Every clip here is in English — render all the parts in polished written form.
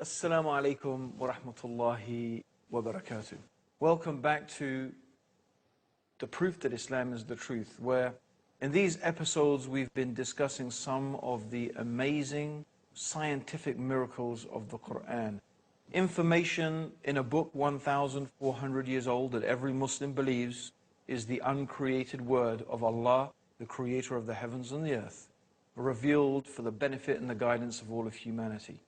Assalamu alaikum wa rahmatullahi wa barakatuh. Welcome back to The Proof that Islam is the Truth, where in these episodes we've been discussing some of the amazing scientific miracles of the Quran. Information in a book 1,400 years old that every Muslim believes is the uncreated word of Allah, the creator of the heavens and the earth, revealed for the benefit and the guidance of all of humanity.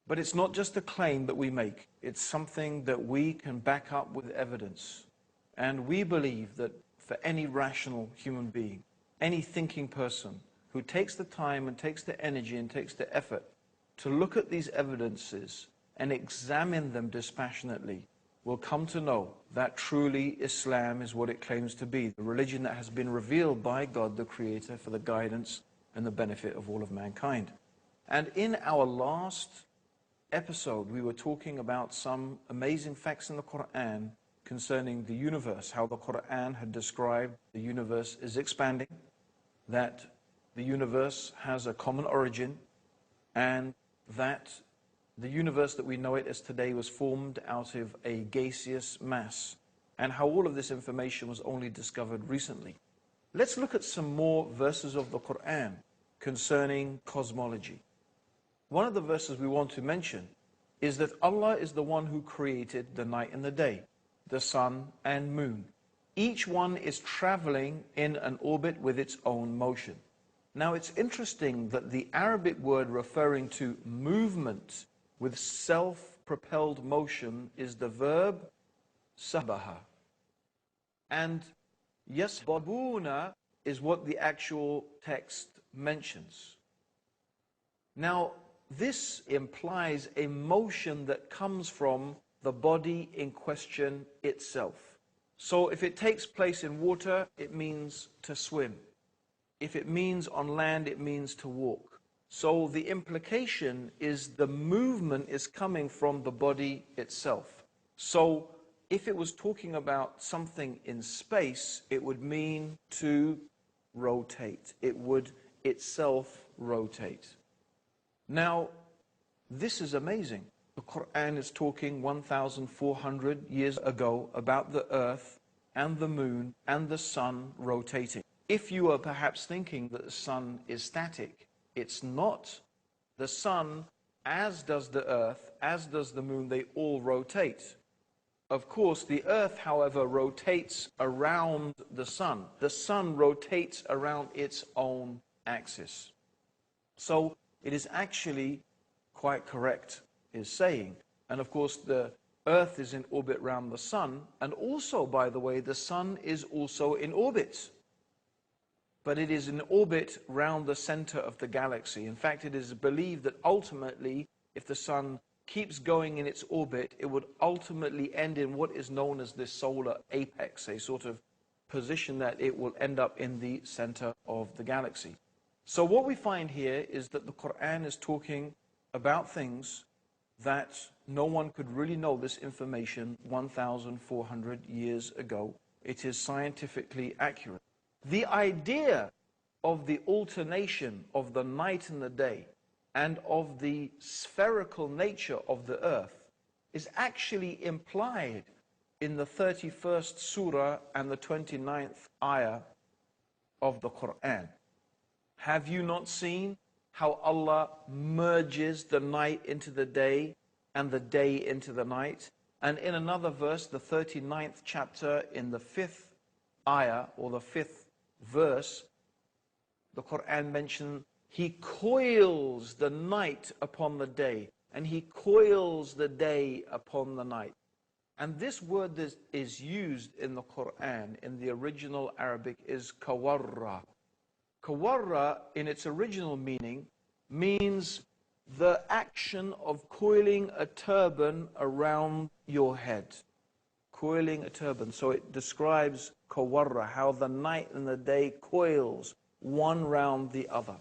But it's not just a claim that we make, it's something that we can back up with evidence. And we believe that for any rational human being, any thinking person who takes the time and takes the energy and takes the effort to look at these evidences and examine them dispassionately, will come to know that truly Islam is what it claims to be, the religion that has been revealed by God the Creator for the guidance and the benefit of all of mankind. And in our last episode, we were talking about some amazing facts in the Quran concerning the universe, how the Quran had described the universe is expanding, that the universe has a common origin, and that the universe that we know it as today was formed out of a gaseous mass, and how all of this information was only discovered recently. Let's look at some more verses of the Quran concerning cosmology. One of the verses we want to mention is that Allah is the one who created the night and the day, the sun and moon. Each one is traveling in an orbit with its own motion. Now it's interesting that the Arabic word referring to movement with self-propelled motion is the verb sabaha. And yasbabuna is what the actual text mentions. Now, this implies a motion that comes from the body in question itself. So if it takes place in water, it means to swim. If it means on land, it means to walk. So the implication is the movement is coming from the body itself. So if it was talking about something in space, it would mean to rotate. It would itself rotate. Now, this is amazing. The Quran is talking 1,400 years ago about the earth and the moon and the sun rotating. If you are perhaps thinking that the sun is static, it's not. The sun, as does the earth, as does the moon, they all rotate. Of course, the earth, however, rotates around the sun. The sun rotates around its own axis. So it is actually quite correct, is saying. And of course, the earth is in orbit around the sun. And also, by the way, the sun is also in orbit. But it is in orbit round the center of the galaxy. In fact, it is believed that ultimately, if the sun keeps going in its orbit, it would ultimately end in what is known as the solar apex, a sort of position that it will end up in the center of the galaxy. So what we find here is that the Quran is talking about things that no one could really know this information 1,400 years ago. It is scientifically accurate. The idea of the alternation of the night and the day and of the spherical nature of the earth is actually implied in the 31st surah and the 29th ayah of the Quran. Have you not seen how Allah merges the night into the day and the day into the night? And in another verse, the 39th chapter, in the 5th ayah or the 5th verse, the Quran mentions He coils the night upon the day and He coils the day upon the night. And this word that is used in the Quran in the original Arabic is kawarra. Kawarra, in its original meaning, means the action of coiling a turban around your head. Coiling a turban. So it describes kawarra, how the night and the day coils one round the other.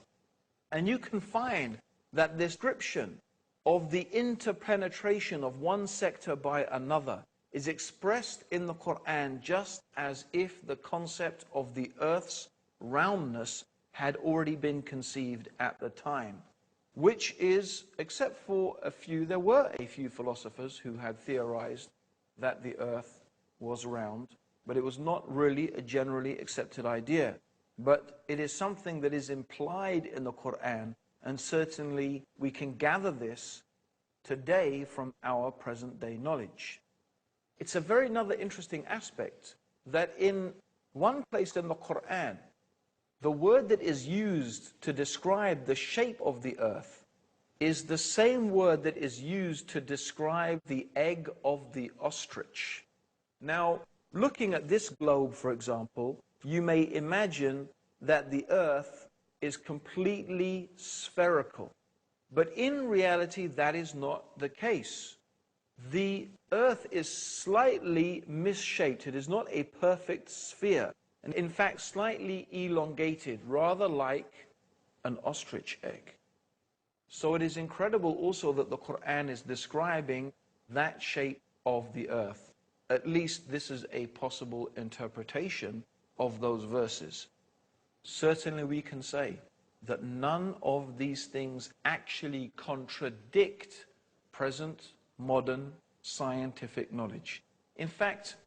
And you can find that description of the interpenetration of one sector by another is expressed in the Quran just as if the concept of the earth's roundness had already been conceived at the time. which is, except for there were a few philosophers who had theorized that the earth was round, but it was not really a generally accepted idea. But it is something that is implied in the Quran, and certainly we can gather this today from our present day knowledge. It's a very another interesting aspect that in one place in the Quran, the word that is used to describe the shape of the earth is the same word that is used to describe the egg of the ostrich. Now, looking at this globe, for example, you may imagine that the earth is completely spherical. But in reality, that is not the case. The earth is slightly misshaped. It is not a perfect sphere. And in fact, slightly elongated, rather like an ostrich egg. So it is incredible also that the Quran is describing that shape of the earth. At least this is a possible interpretation of those verses. Certainly we can say that none of these things actually contradict present modern scientific knowledge. In fact,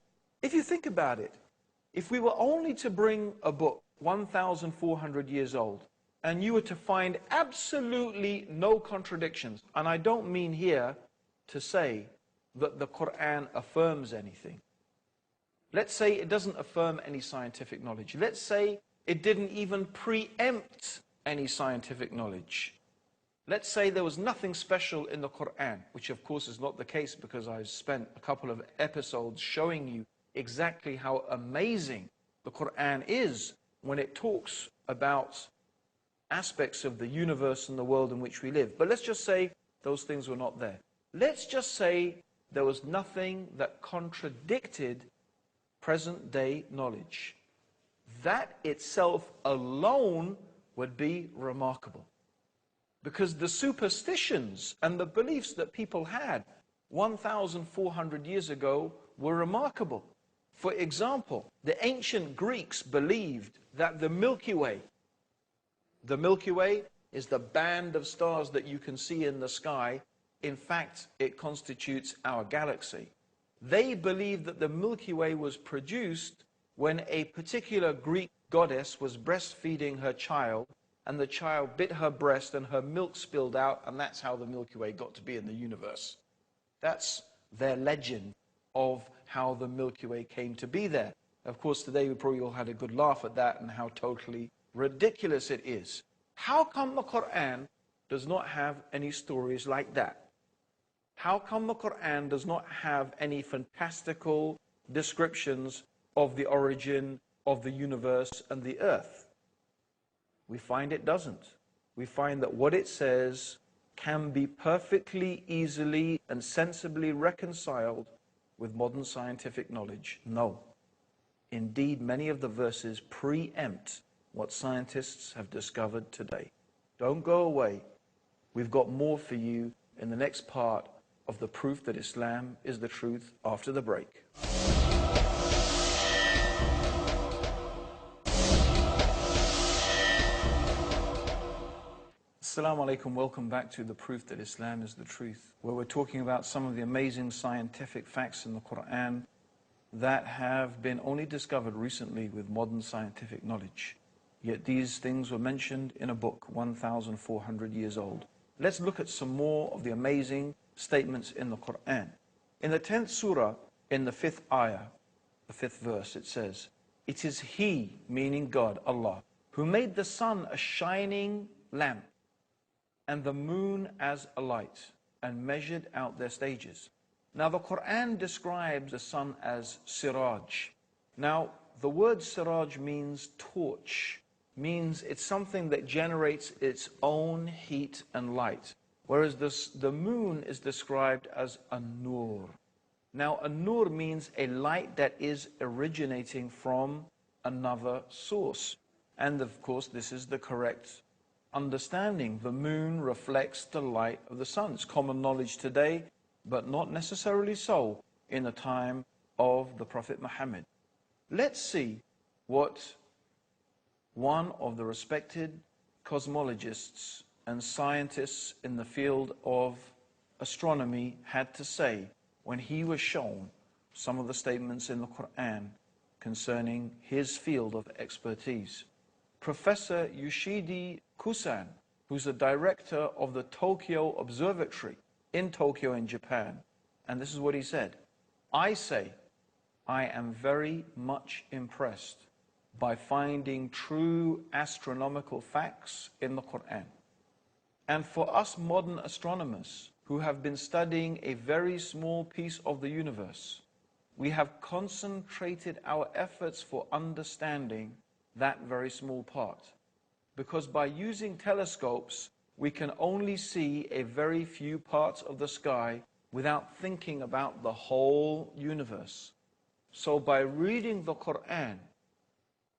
if you think about it, if we were only to bring a book 1,400 years old, and you were to find absolutely no contradictions, and I don't mean here to say that the Quran affirms anything. Let's say it doesn't affirm any scientific knowledge. Let's say it didn't even preempt any scientific knowledge. Let's say there was nothing special in the Quran, which of course is not the case, because I've spent a couple of episodes showing you exactly how amazing the Quran is when it talks about aspects of the universe and the world in which we live. But let's just say those things were not there. Let's just say there was nothing that contradicted present day knowledge. That itself alone would be remarkable. Because the superstitions and the beliefs that people had 1,400 years ago were remarkable. For example, the ancient Greeks believed that the Milky Way is the band of stars that you can see in the sky. In fact, it constitutes our galaxy. They believed that the Milky Way was produced when a particular Greek goddess was breastfeeding her child, and the child bit her breast and her milk spilled out, and that's how the Milky Way got to be in the universe. That's their legend of how the Milky Way came to be there. Of course, today we probably all had a good laugh at that and how totally ridiculous it is. How come the Quran does not have any stories like that? How come the Quran does not have any fantastical descriptions of the origin of the universe and the earth? We find it doesn't. We find that what it says can be perfectly, easily, and sensibly reconciled with modern scientific knowledge. No. Indeed, many of the verses preempt what scientists have discovered today. Don't go away. We've got more for you in the next part of the proof that Islam is the truth after the break. Assalamu alaikum, welcome back to the proof that Islam is the truth, where we're talking about some of the amazing scientific facts in the Quran that have been only discovered recently with modern scientific knowledge. Yet these things were mentioned in a book 1,400 years old. Let's look at some more of the amazing statements in the Quran. In the 10th surah, in the 5th ayah, the 5th verse, it says, "It is He," meaning God, Allah, "who made the sun a shining lamp and the moon as a light, and measured out their stages." Now the Quran describes the sun as siraj. Now the word siraj means torch, means it's something that generates its own heat and light. Whereas the moon is described as a nur. Now a nur means a light that is originating from another source. And of course this is the correct understanding. The moon reflects the light of the sun. It's common knowledge today, but not necessarily so in the time of the Prophet Muhammad. Let's see what one of the respected cosmologists and scientists in the field of astronomy had to say when he was shown some of the statements in the Quran concerning his field of expertise. Professor Yoshidi Kusan, who's the director of the Tokyo Observatory in Tokyo in Japan, and this is what he said: I say, I am very much impressed by finding true astronomical facts in the Quran. And for us modern astronomers who have been studying a very small piece of the universe, we have concentrated our efforts for understanding that very small part. Because by using telescopes, we can only see a very few parts of the sky without thinking about the whole universe. So by reading the Quran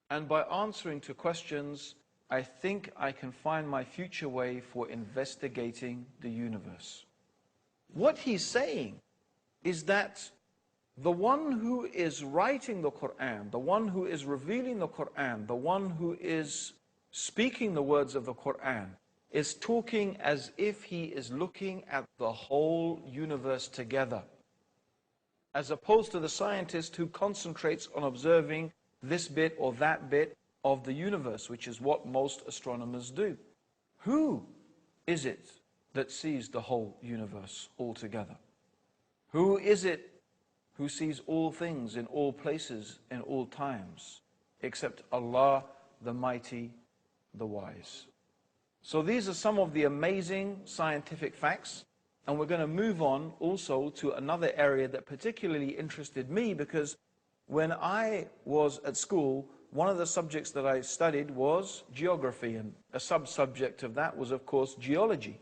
and by answering to questions, I think I can find my future way for investigating the universe. What he's saying is that the one who is writing the Quran, the one who is revealing the Quran, the one who is speaking the words of the Quran, is talking as if he is looking at the whole universe together, as opposed to the scientist who concentrates on observing this bit or that bit of the universe, which is what most astronomers do. Who is it that sees the whole universe altogether? Who is it who sees all things in all places, in all times, except Allah, the Mighty, the Wise? So these are some of the amazing scientific facts, and we're going to move on also to another area that particularly interested me, because when I was at school, one of the subjects that I studied was geography, and a sub-subject of that was, of course, geology.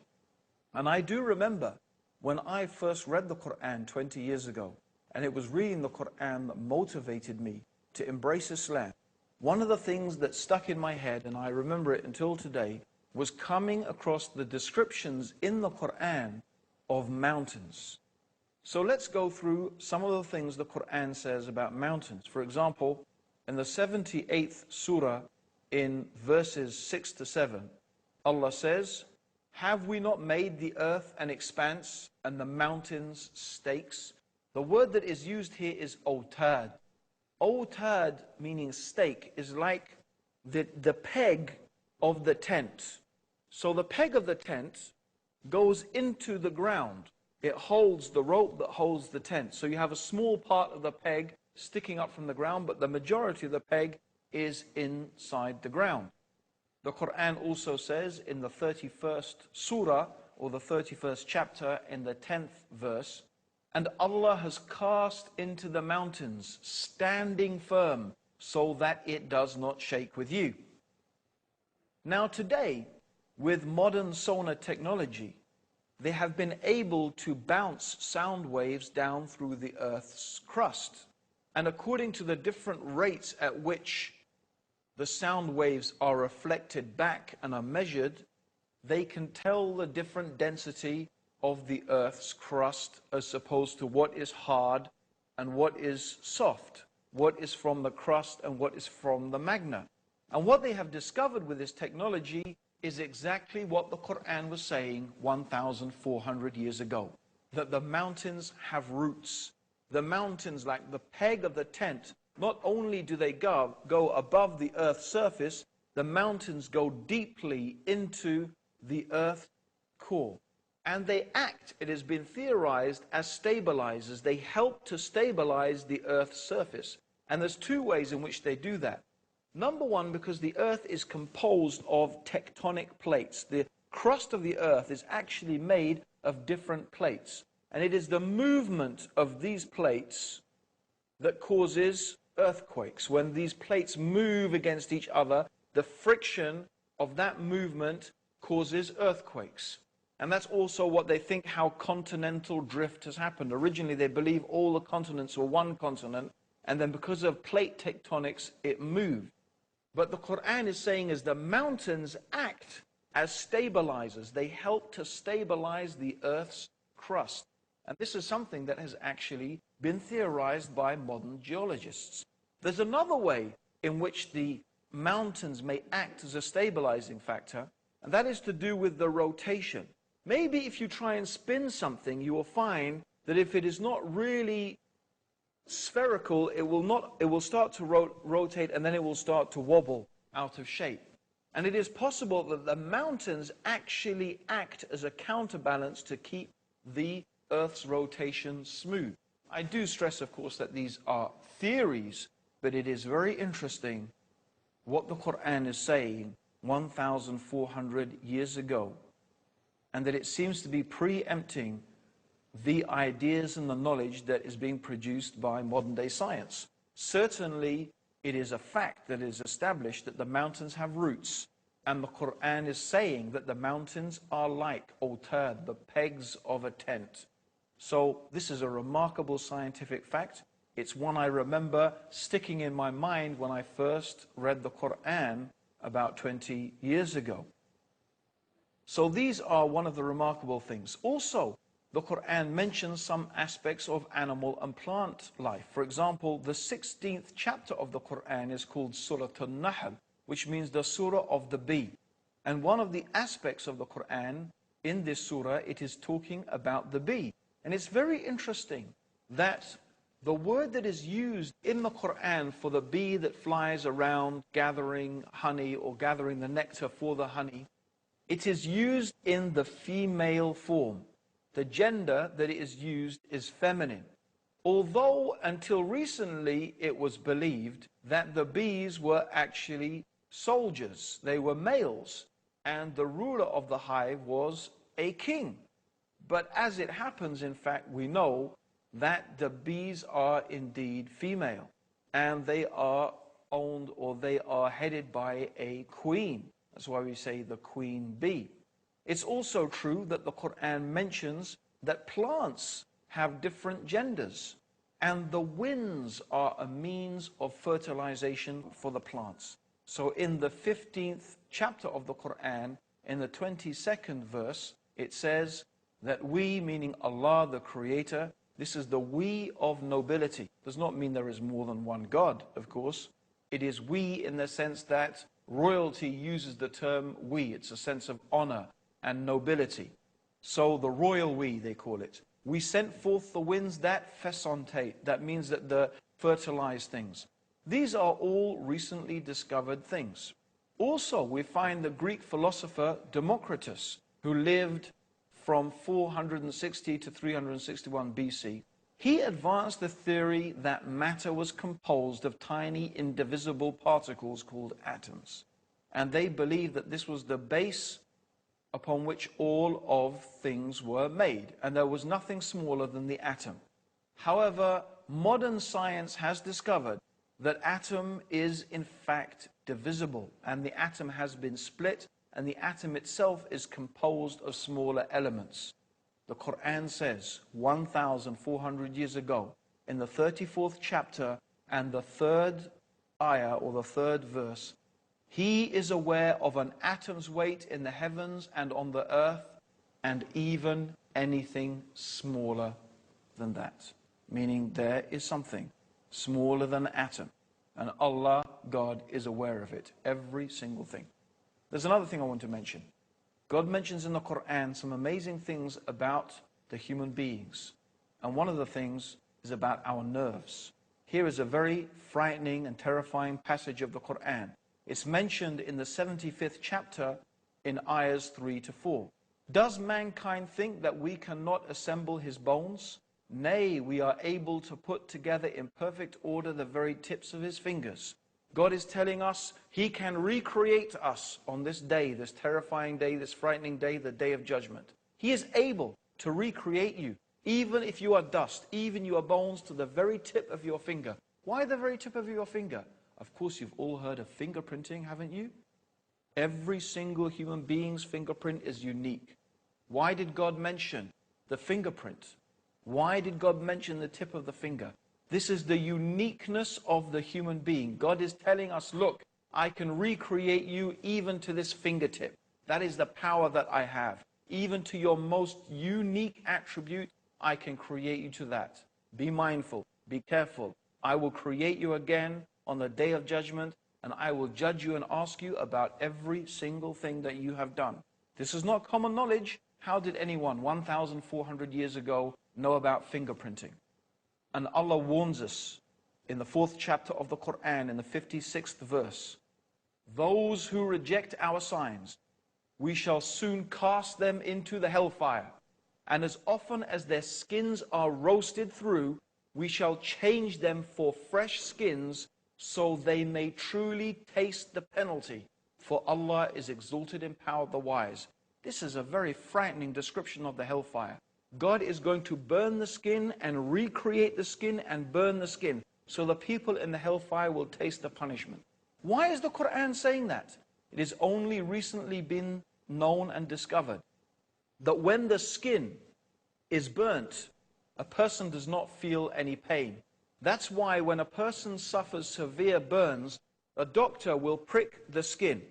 And I do remember when I first read the Quran 20 years ago, and it was reading the Quran that motivated me to embrace Islam. One of the things that stuck in my head, and I remember it until today, was coming across the descriptions in the Quran of mountains. So let's go through some of the things the Quran says about mountains. For example, in the 78th surah, in verses 6 to 7, Allah says, have we not made the earth an expanse and the mountains stakes? The word that is used here is otad. Otad, meaning stake, is like the peg of the tent. So the peg of the tent goes into the ground. It holds the rope that holds the tent. So you have a small part of the peg sticking up from the ground, but the majority of the peg is inside the ground. The Quran also says in the 31st surah, or the 31st chapter, in the 10th verse, and Allah has cast into the mountains, standing firm, so that it does not shake with you. Now today, with modern sonar technology, they have been able to bounce sound waves down through the Earth's crust. And according to the different rates at which the sound waves are reflected back and are measured, they can tell the different density of the Earth's crust as opposed to what is hard and what is soft, what is from the crust and what is from the magma. And what they have discovered with this technology is exactly what the Quran was saying 1,400 years ago, that the mountains have roots. The mountains, like the peg of the tent, not only do they go above the Earth's surface, the mountains go deeply into the Earth's core. And they act, it has been theorized, as stabilizers. They help to stabilize the Earth's surface. And there's two ways in which they do that. Number one, because the Earth is composed of tectonic plates. The crust of the Earth is actually made of different plates. And it is the movement of these plates that causes earthquakes. When these plates move against each other, the friction of that movement causes earthquakes. And that's also what they think how continental drift has happened. Originally, they believe all the continents were one continent, and then because of plate tectonics, it moved. But the Quran is saying is the mountains act as stabilizers. They help to stabilize the Earth's crust. And this is something that has actually been theorized by modern geologists. There's another way in which the mountains may act as a stabilizing factor, And that is to do with the rotation. Maybe if you try and spin something, you will find that if it is not really spherical, it will start to rotate, and then it will start to wobble out of shape. And it is possible that the mountains actually act as a counterbalance to keep the Earth's rotation smooth. I do stress, of course, that these are theories, but it is very interesting what the Quran is saying 1,400 years ago, and that it seems to be preempting the ideas and the knowledge that is being produced by modern day science. Certainly, it is a fact that is established that the mountains have roots, and the Quran is saying that the mountains are like autad, the pegs of a tent. So this is a remarkable scientific fact. It's one I remember sticking in my mind when I first read the Quran about 20 years ago. So these are one of the remarkable things. Also, the Quran mentions some aspects of animal and plant life. For example, the 16th chapter of the Quran is called Surah An-Nahl, which means the surah of the bee. And one of the aspects of the Quran in this surah, it is talking about the bee. And it's very interesting that the word that is used in the Quran for the bee that flies around gathering honey or gathering the nectar for the honey, it is used in the female form. The gender that it is used is feminine. Although until recently it was believed that the bees were actually soldiers, they were males, and the ruler of the hive was a king. But as it happens, in fact, we know that the bees are indeed female, and they are owned, or they are headed by a queen. That's why we say the queen bee. It's also true that the Quran mentions that plants have different genders, and the winds are a means of fertilization for the plants. So in the 15th chapter of the Quran, in the 22nd verse, it says that we, meaning Allah the Creator, this is the we of nobility. Does not mean there is more than one God, of course. It is we in the sense that royalty uses the term we. It's a sense of honor and nobility. So the royal we, they call it. We sent forth the winds that fesontate. That means that the fertilize things. These are all recently discovered things. Also, we find the Greek philosopher Democritus, who lived from 460 to 361 BC. He advanced the theory that matter was composed of tiny indivisible particles called atoms. And they believed that this was the base upon which all of things were made, and there was nothing smaller than the atom. However, modern science has discovered that atom is in fact divisible, and the atom has been split, and the atom itself is composed of smaller elements. The Quran says 1,400 years ago, in the 34th chapter and the 3rd ayah, or the 3rd verse, He is aware of an atom's weight in the heavens and on the earth, and even anything smaller than that. Meaning there is something smaller than an atom. And Allah, God, is aware of it. Every single thing. There's another thing I want to mention. God mentions in the Quran some amazing things about the human beings. And one of the things is about our nerves. Here is a very frightening and terrifying passage of the Quran. It's mentioned in the 75th chapter in ayahs 3 to 4. Does mankind think that we cannot assemble his bones? Nay, we are able to put together in perfect order the very tips of his fingers. God is telling us He can recreate us on this day, this terrifying day, this frightening day, the day of judgment. He is able to recreate you, even if you are dust, even your bones to the very tip of your finger. Why the very tip of your finger? Of course, you've all heard of fingerprinting, haven't you? Every single human being's fingerprint is unique. Why did God mention the fingerprint? Why did God mention the tip of the finger? This is the uniqueness of the human being. God is telling us, look, I can recreate you even to this fingertip. That is the power that I have. Even to your most unique attribute, I can create you to that. Be mindful, be careful. I will create you again on the day of judgment, and I will judge you and ask you about every single thing that you have done. This is not common knowledge. How did anyone 1,400 years ago know about fingerprinting? And Allah warns us in the 4th chapter of the Quran, in the 56th verse, those who reject our signs, we shall soon cast them into the hellfire. And as often as their skins are roasted through, we shall change them for fresh skins, so they may truly taste the penalty. For Allah is exalted in power of the wise. This is a very frightening description of the hellfire. God is going to burn the skin and recreate the skin and burn the skin, so the people in the hellfire will taste the punishment. Why is the Quran saying that? It has only recently been known and discovered that when the skin is burnt, a person does not feel any pain. That's why when a person suffers severe burns, a doctor will prick the skin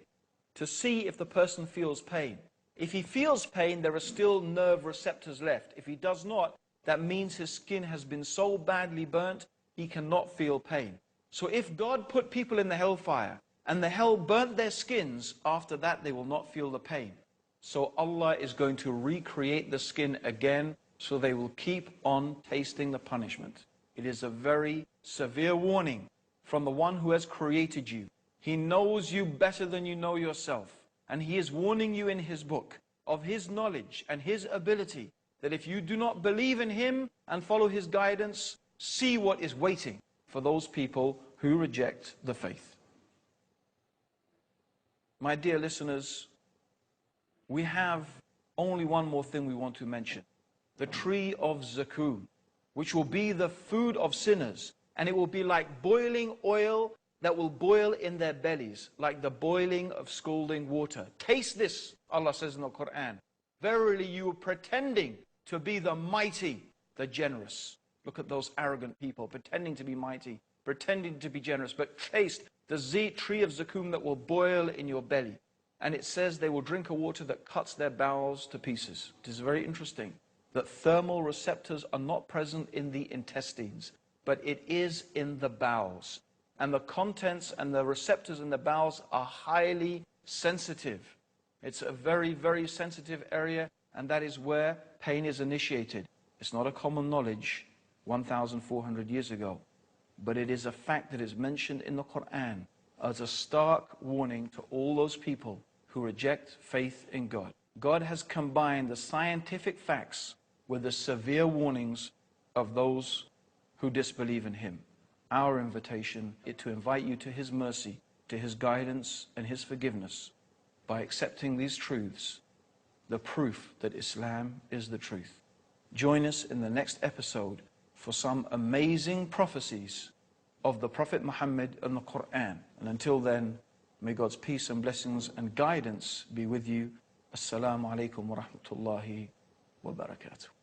to see if the person feels pain. If he feels pain, there are still nerve receptors left. If he does not, that means his skin has been so badly burnt, he cannot feel pain. So if God put people in the hellfire and the hell burnt their skins, after that they will not feel the pain. So Allah is going to recreate the skin again, so they will keep on tasting the punishment. It is a very severe warning from the one who has created you. He knows you better than you know yourself. And He is warning you in His book of His knowledge and His ability, that if you do not believe in Him and follow His guidance, see what is waiting for those people who reject the faith. My dear listeners, we have only one more thing we want to mention. The tree of Zakum, which will be the food of sinners, and it will be like boiling oil that will boil in their bellies, like the boiling of scalding water. Taste this, Allah says in the Quran. Verily you are pretending to be the mighty, the generous. Look at those arrogant people, pretending to be mighty, pretending to be generous, but taste the tree of Zakum that will boil in your belly. And it says they will drink a water that cuts their bowels to pieces. It is very interesting that thermal receptors are not present in the intestines, but it is in the bowels. And the contents and the receptors in the bowels are highly sensitive. It's a very, very sensitive area, and that is where pain is initiated. It's not a common knowledge 1,400 years ago, but it is a fact that is mentioned in the Quran as a stark warning to all those people who reject faith in God. God has combined the scientific facts with the severe warnings of those who disbelieve in Him. Our invitation is to invite you to His mercy, to His guidance and His forgiveness by accepting these truths, the proof that Islam is the truth. Join us in the next episode for some amazing prophecies of the Prophet Muhammad and the Quran. And until then, may God's peace and blessings and guidance be with you. Assalamu alaikum wa rahmatullahi wa barakatuh.